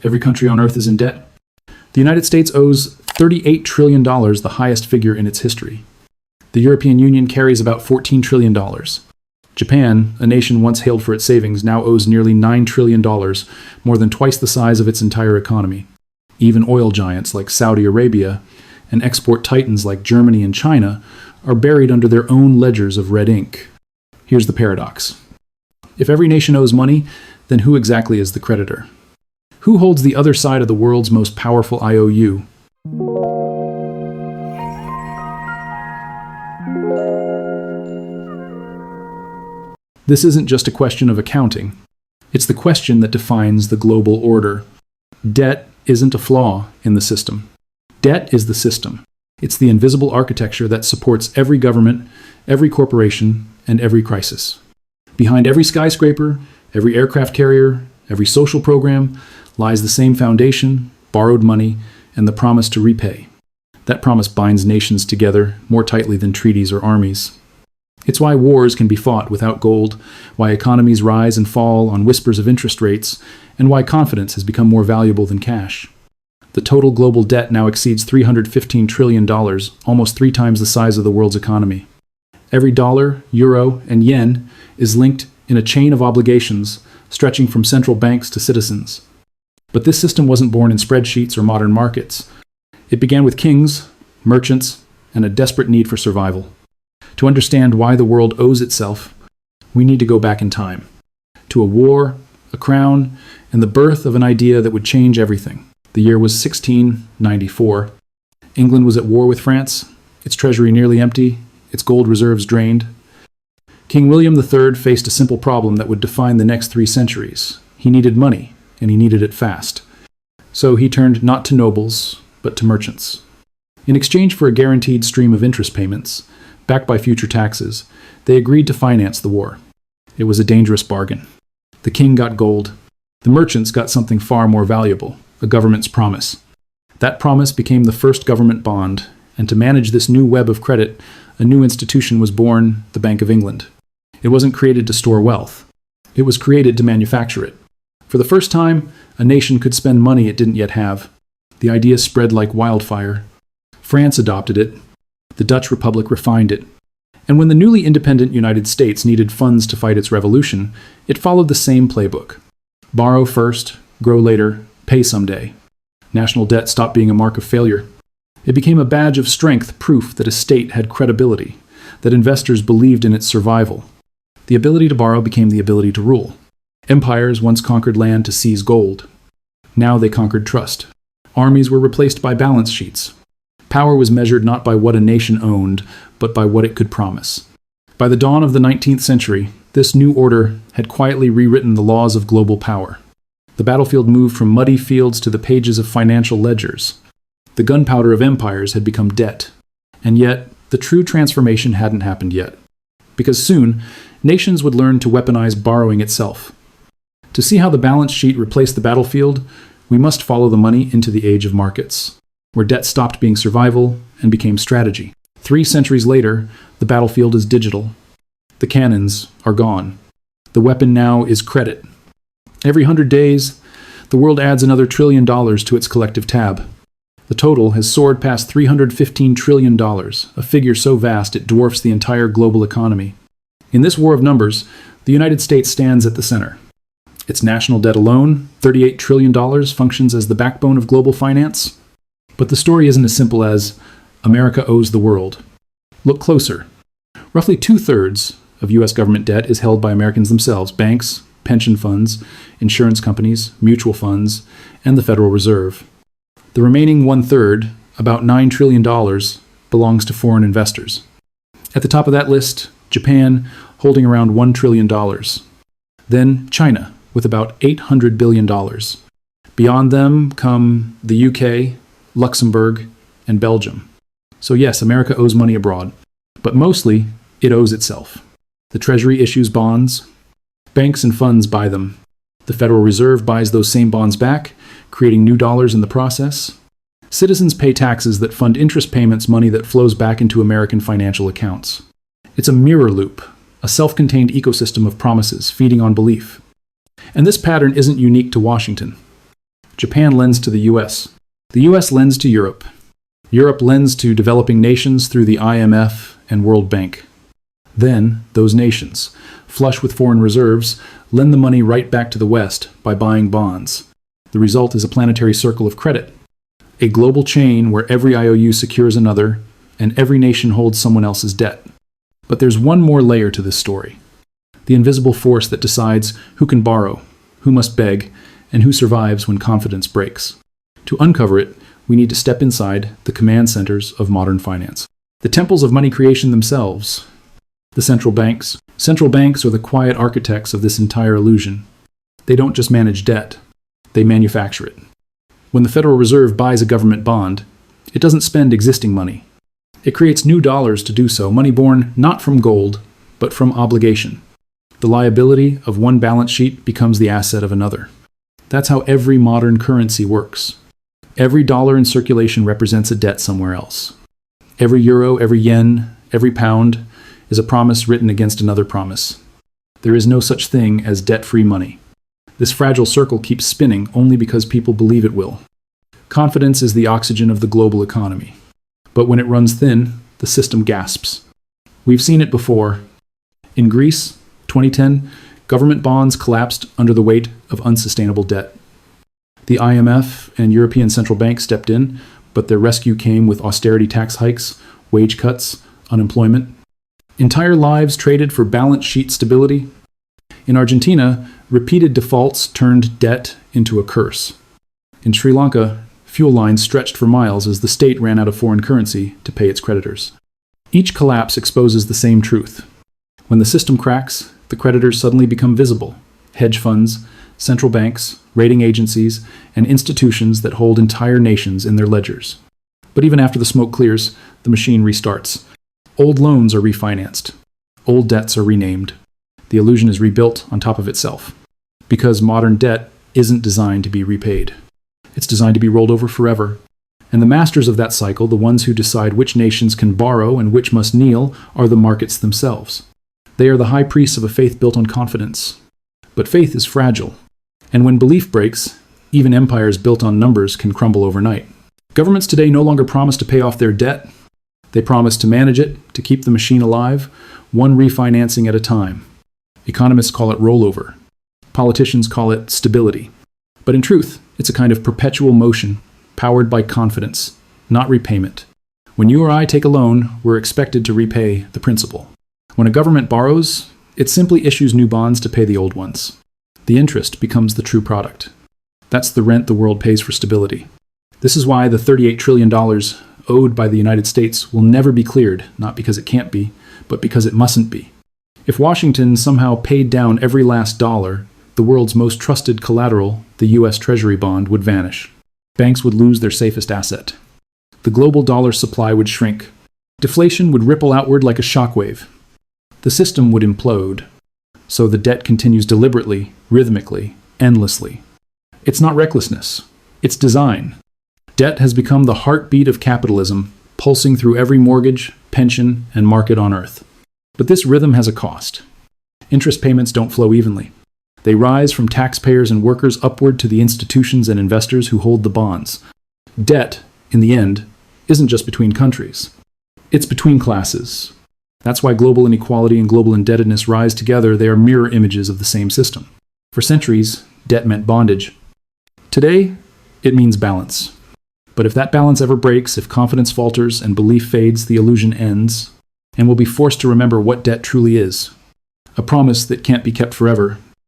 Every country on Earth is in debt. The United States owes $38 trillion, the highest figure in its history. The European Union carries about $14 trillion. Japan, a nation once hailed for its savings, now owes nearly $9 trillion, more than twice the size of its entire economy. Even oil giants like Saudi Arabia and export titans like Germany and China are buried under their own ledgers of red ink. Here's the paradox. If every nation owes money, then who exactly is the creditor? Who holds the other side of the world's most powerful IOU? This isn't just a question of accounting. It's the question that defines the global order. Debt isn't a flaw in the system. Debt is the system. It's the invisible architecture that supports every government, every corporation, and every crisis. Behind every skyscraper, every aircraft carrier, every social program lies the same foundation, borrowed money, and the promise to repay. That promise binds nations together more tightly than treaties or armies. It's why wars can be fought without gold, why economies rise and fall on whispers of interest rates, and why confidence has become more valuable than cash. The total global debt now exceeds $315 trillion, almost 3 times the size of the world's economy. Every dollar, euro, and yen is linked in a chain of obligations stretching from central banks to citizens. But this system wasn't born in spreadsheets or modern markets. It began with kings, merchants, and a desperate need for survival. To understand why the world owes itself, we need to go back in time. To a war, a crown, and the birth of an idea that would change everything. The year was 1694. England was at war with France, its treasury nearly empty, its gold reserves drained. King William III faced a simple problem that would define the next 3 centuries. He needed money, and he needed it fast. So he turned not to nobles, but to merchants. In exchange for a guaranteed stream of interest payments, backed by future taxes, they agreed to finance the war. It was a dangerous bargain. The king got gold. The merchants got something far more valuable, a government's promise. That promise became the first government bond, and to manage this new web of credit, a new institution was born, the Bank of England. It wasn't created to store wealth. It was created to manufacture it. For the first time, a nation could spend money it didn't yet have. The idea spread like wildfire. France adopted it. The Dutch Republic refined it. And when the newly independent United States needed funds to fight its revolution, it followed the same playbook. Borrow first, grow later, pay someday. National debt stopped being a mark of failure. It became a badge of strength, proof that a state had credibility, that investors believed in its survival. The ability to borrow became the ability to rule. Empires once conquered land to seize gold. Now they conquered trust. Armies were replaced by balance sheets. Power was measured not by what a nation owned, but by what it could promise. By the dawn of the 19th century, this new order had quietly rewritten the laws of global power. The battlefield moved from muddy fields to the pages of financial ledgers. The gunpowder of empires had become debt. And yet, the true transformation hadn't happened yet. Because soon, nations would learn to weaponize borrowing itself. To see how the balance sheet replaced the battlefield, we must follow the money into the age of markets, where debt stopped being survival and became strategy. 3 centuries later, the battlefield is digital. The cannons are gone. The weapon now is credit. Every 100 days, the world adds another $1 trillion to its collective tab. The total has soared past $315 trillion, a figure so vast it dwarfs the entire global economy. In this war of numbers, the United States stands at the center. Its national debt alone, $38 trillion, functions as the backbone of global finance. But the story isn't as simple as America owes the world. Look closer. Roughly 2/3 of U.S. government debt is held by Americans themselves, banks, pension funds, insurance companies, mutual funds, and the Federal Reserve. The remaining 1/3, about $9 trillion, belongs to foreign investors. At the top of that list, Japan, holding around $1 trillion. Then China, with about $800 billion. Beyond them come the UK, Luxembourg, and Belgium. So yes, America owes money abroad, but mostly it owes itself. The Treasury issues bonds. Banks and funds buy them. The Federal Reserve buys those same bonds back, creating new dollars in the process. Citizens pay taxes that fund interest payments, money that flows back into American financial accounts. It's a mirror loop, a self-contained ecosystem of promises feeding on belief. And this pattern isn't unique to Washington. Japan lends to the US. The US lends to Europe. Europe lends to developing nations through the IMF and World Bank. Then, those nations, flush with foreign reserves, lend the money right back to the West by buying bonds. The result is a planetary circle of credit, a global chain where every IOU secures another, and every nation holds someone else's debt. But there's one more layer to this story. The invisible force that decides who can borrow, who must beg, and who survives when confidence breaks. To uncover it, we need to step inside the command centers of modern finance. The temples of money creation themselves. The central banks. Central banks are the quiet architects of this entire illusion. They don't just manage debt, they manufacture it. When the Federal Reserve buys a government bond, it doesn't spend existing money. It creates new dollars to do so, money born not from gold, but from obligation. The liability of one balance sheet becomes the asset of another. That's how every modern currency works. Every dollar in circulation represents a debt somewhere else. Every euro, every yen, every pound is a promise written against another promise. There is no such thing as debt-free money. This fragile circle keeps spinning only because people believe it will. Confidence is the oxygen of the global economy. But when it runs thin, the system gasps. We've seen it before. In Greece, 2010, government bonds collapsed under the weight of unsustainable debt. The IMF and European Central Bank stepped in, but their rescue came with austerity tax hikes, wage cuts, unemployment. Entire lives traded for balance sheet stability. In Argentina, repeated defaults turned debt into a curse. In Sri Lanka, fuel lines stretched for miles as the state ran out of foreign currency to pay its creditors. Each collapse exposes the same truth. When the system cracks, the creditors suddenly become visible. Hedge funds, central banks, rating agencies, and institutions that hold entire nations in their ledgers. But even after the smoke clears, the machine restarts. Old loans are refinanced. Old debts are renamed. The illusion is rebuilt on top of itself. Because modern debt isn't designed to be repaid. It's designed to be rolled over forever. And the masters of that cycle, the ones who decide which nations can borrow and which must kneel, are the markets themselves. They are the high priests of a faith built on confidence. But faith is fragile. And when belief breaks, even empires built on numbers can crumble overnight. Governments today no longer promise to pay off their debt. They promise to manage it, to keep the machine alive, one refinancing at a time. Economists call it rollover. Politicians call it stability. But in truth, it's a kind of perpetual motion, powered by confidence, not repayment. When you or I take a loan, we're expected to repay the principal. When a government borrows, it simply issues new bonds to pay the old ones. The interest becomes the true product. That's the rent the world pays for stability. This is why the $38 trillion owed by the United States will never be cleared, not because it can't be, but because it mustn't be. If Washington somehow paid down every last dollar, the world's most trusted collateral, the U.S. Treasury bond, would vanish. Banks would lose their safest asset. The global dollar supply would shrink. Deflation would ripple outward like a shockwave. The system would implode. So the debt continues deliberately, rhythmically, endlessly. It's not recklessness. It's design. Debt has become the heartbeat of capitalism, pulsing through every mortgage, pension, and market on Earth. But this rhythm has a cost. Interest payments don't flow evenly. They rise from taxpayers and workers upward to the institutions and investors who hold the bonds. Debt, in the end, isn't just between countries. It's between classes. That's why global inequality and global indebtedness rise together. They are mirror images of the same system. For centuries, debt meant bondage. Today, it means balance. But if that balance ever breaks, if confidence falters and belief fades, the illusion ends, and we'll be forced to remember what debt truly is. A promise that can't be kept forever,